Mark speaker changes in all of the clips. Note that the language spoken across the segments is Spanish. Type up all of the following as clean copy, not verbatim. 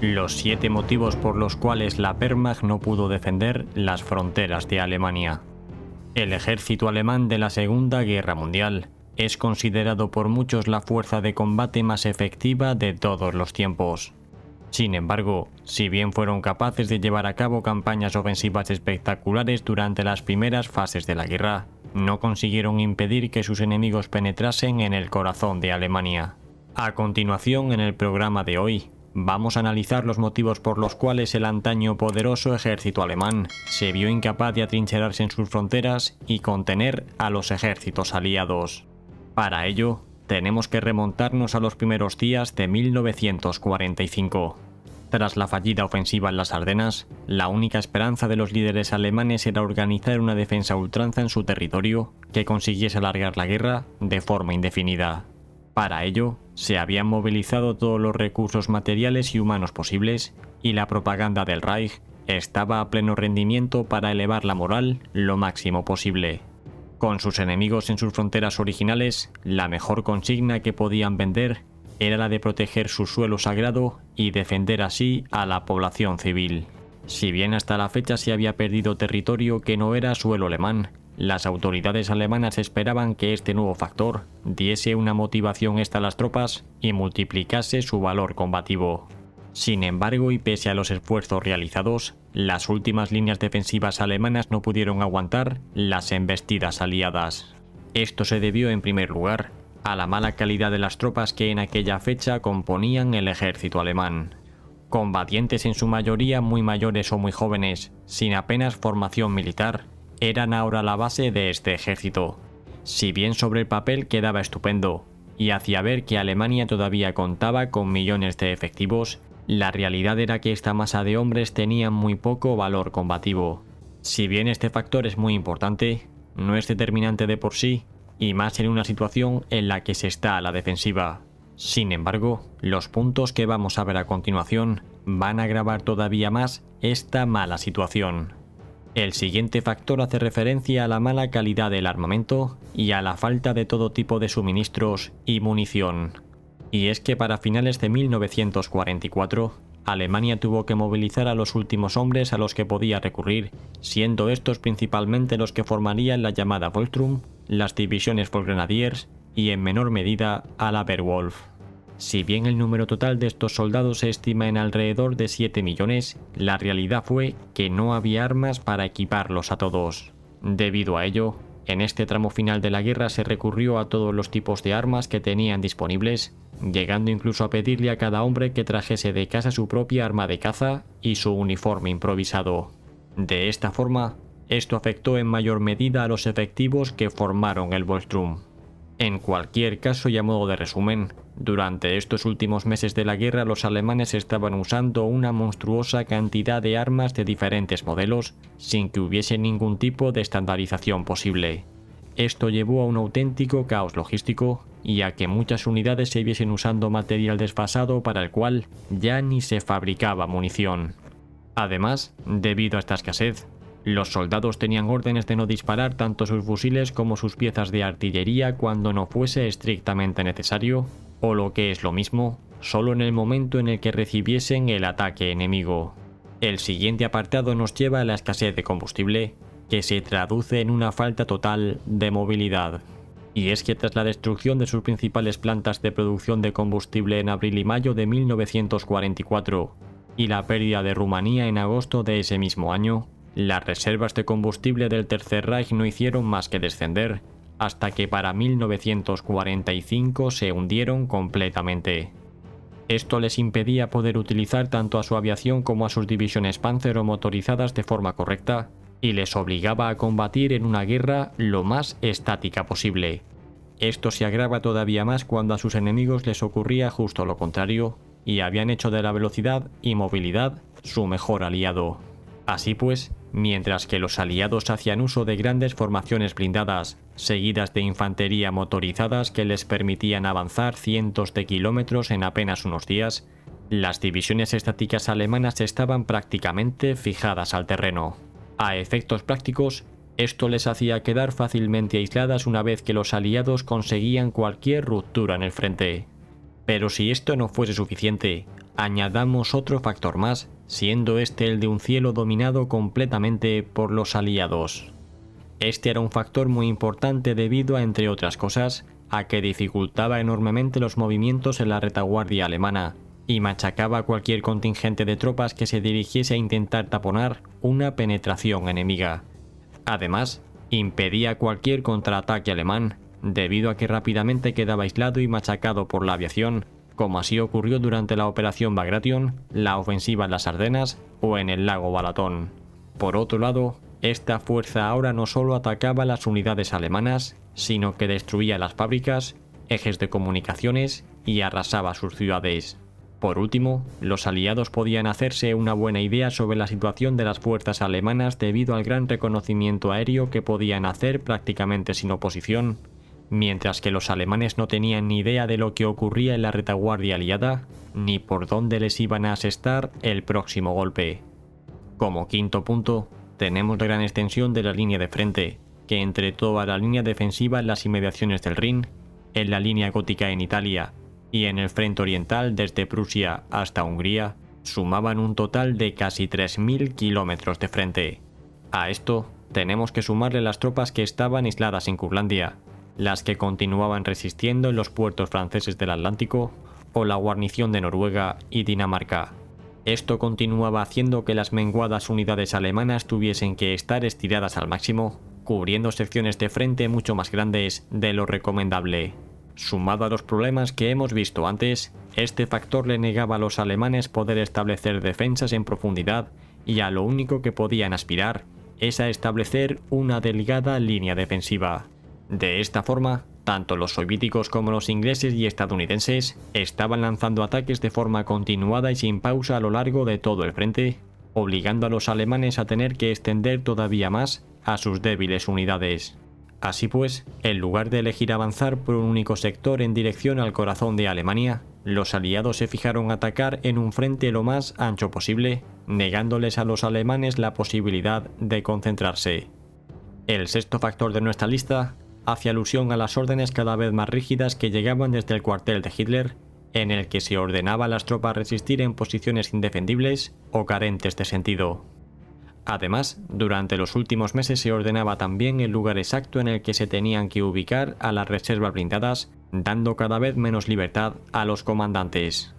Speaker 1: Los 7 motivos por los cuales la Wehrmacht no pudo defender las fronteras de Alemania. El ejército alemán de la Segunda Guerra Mundial es considerado por muchos la fuerza de combate más efectiva de todos los tiempos. Sin embargo, si bien fueron capaces de llevar a cabo campañas ofensivas espectaculares durante las primeras fases de la guerra, no consiguieron impedir que sus enemigos penetrasen en el corazón de Alemania. A continuación, en el programa de hoy, vamos a analizar los motivos por los cuales el antaño poderoso ejército alemán se vio incapaz de atrincherarse en sus fronteras y contener a los ejércitos aliados. Para ello, tenemos que remontarnos a los primeros días de 1945. Tras la fallida ofensiva en las Ardenas, la única esperanza de los líderes alemanes era organizar una defensa a ultranza en su territorio que consiguiese alargar la guerra de forma indefinida. Para ello, se habían movilizado todos los recursos materiales y humanos posibles, y la propaganda del Reich estaba a pleno rendimiento para elevar la moral lo máximo posible. Con sus enemigos en sus fronteras originales, la mejor consigna que podían vender era la de proteger su suelo sagrado y defender así a la población civil. Si bien hasta la fecha se había perdido territorio que no era suelo alemán, las autoridades alemanas esperaban que este nuevo factor diese una motivación extra a las tropas y multiplicase su valor combativo. Sin embargo, y pese a los esfuerzos realizados, las últimas líneas defensivas alemanas no pudieron aguantar las embestidas aliadas. Esto se debió en primer lugar a la mala calidad de las tropas que en aquella fecha componían el ejército alemán. Combatientes en su mayoría muy mayores o muy jóvenes, sin apenas formación militar, eran ahora la base de este ejército. Si bien sobre el papel quedaba estupendo y hacía ver que Alemania todavía contaba con millones de efectivos, la realidad era que esta masa de hombres tenía muy poco valor combativo. Si bien este factor es muy importante, no es determinante de por sí, y más en una situación en la que se está a la defensiva. Sin embargo, los puntos que vamos a ver a continuación van a agravar todavía más esta mala situación. El siguiente factor hace referencia a la mala calidad del armamento y a la falta de todo tipo de suministros y munición. Y es que para finales de 1944, Alemania tuvo que movilizar a los últimos hombres a los que podía recurrir, siendo estos principalmente los que formarían la llamada Volkssturm, las divisiones Volksgrenadiers y en menor medida a la Wehrwolf. Si bien el número total de estos soldados se estima en alrededor de 7 millones, la realidad fue que no había armas para equiparlos a todos. Debido a ello, en este tramo final de la guerra se recurrió a todos los tipos de armas que tenían disponibles, llegando incluso a pedirle a cada hombre que trajese de casa su propia arma de caza y su uniforme improvisado. De esta forma, esto afectó en mayor medida a los efectivos que formaron el Volkssturm. En cualquier caso y a modo de resumen, durante estos últimos meses de la guerra los alemanes estaban usando una monstruosa cantidad de armas de diferentes modelos sin que hubiese ningún tipo de estandarización posible. Esto llevó a un auténtico caos logístico y a que muchas unidades se viesen usando material desfasado para el cual ya ni se fabricaba munición. Además, debido a esta escasez, los soldados tenían órdenes de no disparar tanto sus fusiles como sus piezas de artillería cuando no fuese estrictamente necesario, o lo que es lo mismo, solo en el momento en el que recibiesen el ataque enemigo. El siguiente apartado nos lleva a la escasez de combustible, que se traduce en una falta total de movilidad. Y es que tras la destrucción de sus principales plantas de producción de combustible en abril y mayo de 1944 y la pérdida de Rumanía en agosto de ese mismo año, las reservas de combustible del Tercer Reich no hicieron más que descender, hasta que para 1945 se hundieron completamente. Esto les impedía poder utilizar tanto a su aviación como a sus divisiones Panzer o motorizadas de forma correcta, y les obligaba a combatir en una guerra lo más estática posible. Esto se agrava todavía más cuando a sus enemigos les ocurría justo lo contrario, y habían hecho de la velocidad y movilidad su mejor aliado. Así pues, mientras que los aliados hacían uso de grandes formaciones blindadas, seguidas de infantería motorizadas que les permitían avanzar cientos de kilómetros en apenas unos días, las divisiones estáticas alemanas estaban prácticamente fijadas al terreno. A efectos prácticos, esto les hacía quedar fácilmente aisladas una vez que los aliados conseguían cualquier ruptura en el frente. Pero si esto no fuese suficiente, Añadamos otro factor más, siendo este el de un cielo dominado completamente por los aliados. Este era un factor muy importante debido a, entre otras cosas, a que dificultaba enormemente los movimientos en la retaguardia alemana y machacaba cualquier contingente de tropas que se dirigiese a intentar taponar una penetración enemiga. Además, impedía cualquier contraataque alemán, debido a que rápidamente quedaba aislado y machacado por la aviación, como así ocurrió durante la Operación Bagration, la ofensiva en las Ardenas o en el lago Balatón. Por otro lado, esta fuerza ahora no solo atacaba las unidades alemanas, sino que destruía las fábricas, ejes de comunicaciones y arrasaba sus ciudades. Por último, los aliados podían hacerse una buena idea sobre la situación de las fuerzas alemanas debido al gran reconocimiento aéreo que podían hacer prácticamente sin oposición, mientras que los alemanes no tenían ni idea de lo que ocurría en la retaguardia aliada, ni por dónde les iban a asestar el próximo golpe. Como quinto punto, tenemos la gran extensión de la línea de frente, que entre toda la línea defensiva en las inmediaciones del Rin, en la línea gótica en Italia y en el frente oriental desde Prusia hasta Hungría, sumaban un total de casi 3.000 kilómetros de frente. A esto tenemos que sumarle las tropas que estaban aisladas en Curlandia, las que continuaban resistiendo en los puertos franceses del Atlántico o la guarnición de Noruega y Dinamarca. Esto continuaba haciendo que las menguadas unidades alemanas tuviesen que estar estiradas al máximo, cubriendo secciones de frente mucho más grandes de lo recomendable. Sumado a los problemas que hemos visto antes, este factor le negaba a los alemanes poder establecer defensas en profundidad y a lo único que podían aspirar es a establecer una delgada línea defensiva. De esta forma, tanto los soviéticos como los ingleses y estadounidenses estaban lanzando ataques de forma continuada y sin pausa a lo largo de todo el frente, obligando a los alemanes a tener que extender todavía más a sus débiles unidades. Así pues, en lugar de elegir avanzar por un único sector en dirección al corazón de Alemania, los aliados se fijaron a atacar en un frente lo más ancho posible, negándoles a los alemanes la posibilidad de concentrarse. El sexto factor de nuestra lista hace alusión a las órdenes cada vez más rígidas que llegaban desde el cuartel de Hitler, en el que se ordenaba a las tropas resistir en posiciones indefendibles o carentes de sentido. Además, durante los últimos meses se ordenaba también el lugar exacto en el que se tenían que ubicar a las reservas blindadas, dando cada vez menos libertad a los comandantes.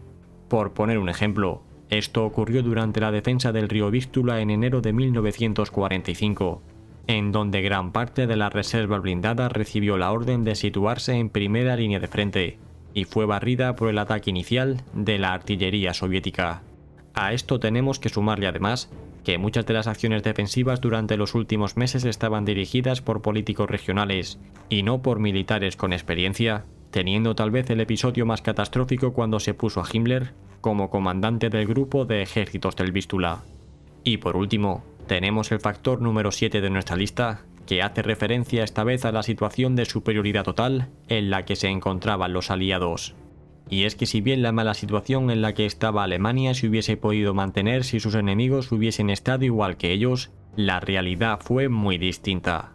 Speaker 1: Por poner un ejemplo, esto ocurrió durante la defensa del río Vístula en enero de 1945, en donde gran parte de la reserva blindada recibió la orden de situarse en primera línea de frente, y fue barrida por el ataque inicial de la artillería soviética. A esto tenemos que sumarle además que muchas de las acciones defensivas durante los últimos meses estaban dirigidas por políticos regionales y no por militares con experiencia, teniendo tal vez el episodio más catastrófico cuando se puso a Himmler como comandante del grupo de ejércitos del Vístula. Y por último, tenemos el factor número 7 de nuestra lista, que hace referencia esta vez a la situación de superioridad total en la que se encontraban los aliados. Y es que si bien la mala situación en la que estaba Alemania se hubiese podido mantener si sus enemigos hubiesen estado igual que ellos, la realidad fue muy distinta.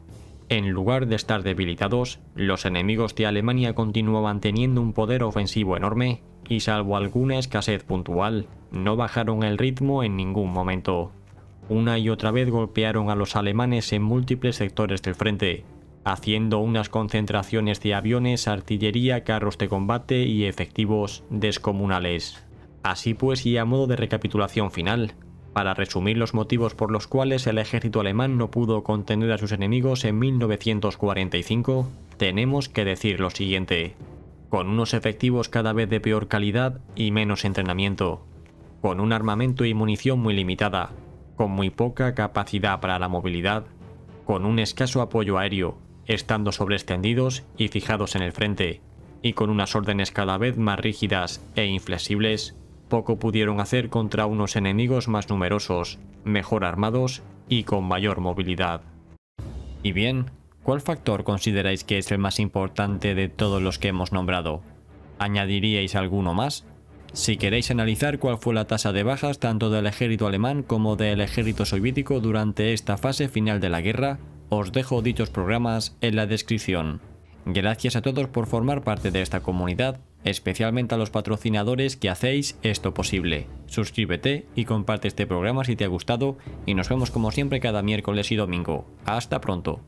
Speaker 1: En lugar de estar debilitados, los enemigos de Alemania continuaban teniendo un poder ofensivo enorme y salvo alguna escasez puntual, no bajaron el ritmo en ningún momento. Una y otra vez golpearon a los alemanes en múltiples sectores del frente, haciendo unas concentraciones de aviones, artillería, carros de combate y efectivos descomunales. Así pues, y a modo de recapitulación final, para resumir los motivos por los cuales el ejército alemán no pudo contener a sus enemigos en 1945, tenemos que decir lo siguiente: con unos efectivos cada vez de peor calidad y menos entrenamiento, con un armamento y munición muy limitada, con muy poca capacidad para la movilidad, con un escaso apoyo aéreo, estando sobreextendidos y fijados en el frente, y con unas órdenes cada vez más rígidas e inflexibles, poco pudieron hacer contra unos enemigos más numerosos, mejor armados y con mayor movilidad. Y bien, ¿cuál factor consideráis que es el más importante de todos los que hemos nombrado? ¿Añadiríais alguno más? Si queréis analizar cuál fue la tasa de bajas tanto del ejército alemán como del ejército soviético durante esta fase final de la guerra, os dejo dichos programas en la descripción. Gracias a todos por formar parte de esta comunidad especialmente a los patrocinadores que hacéis esto posible. Suscríbete y comparte este programa si te ha gustado y nos vemos como siempre cada miércoles y domingo. Hasta pronto.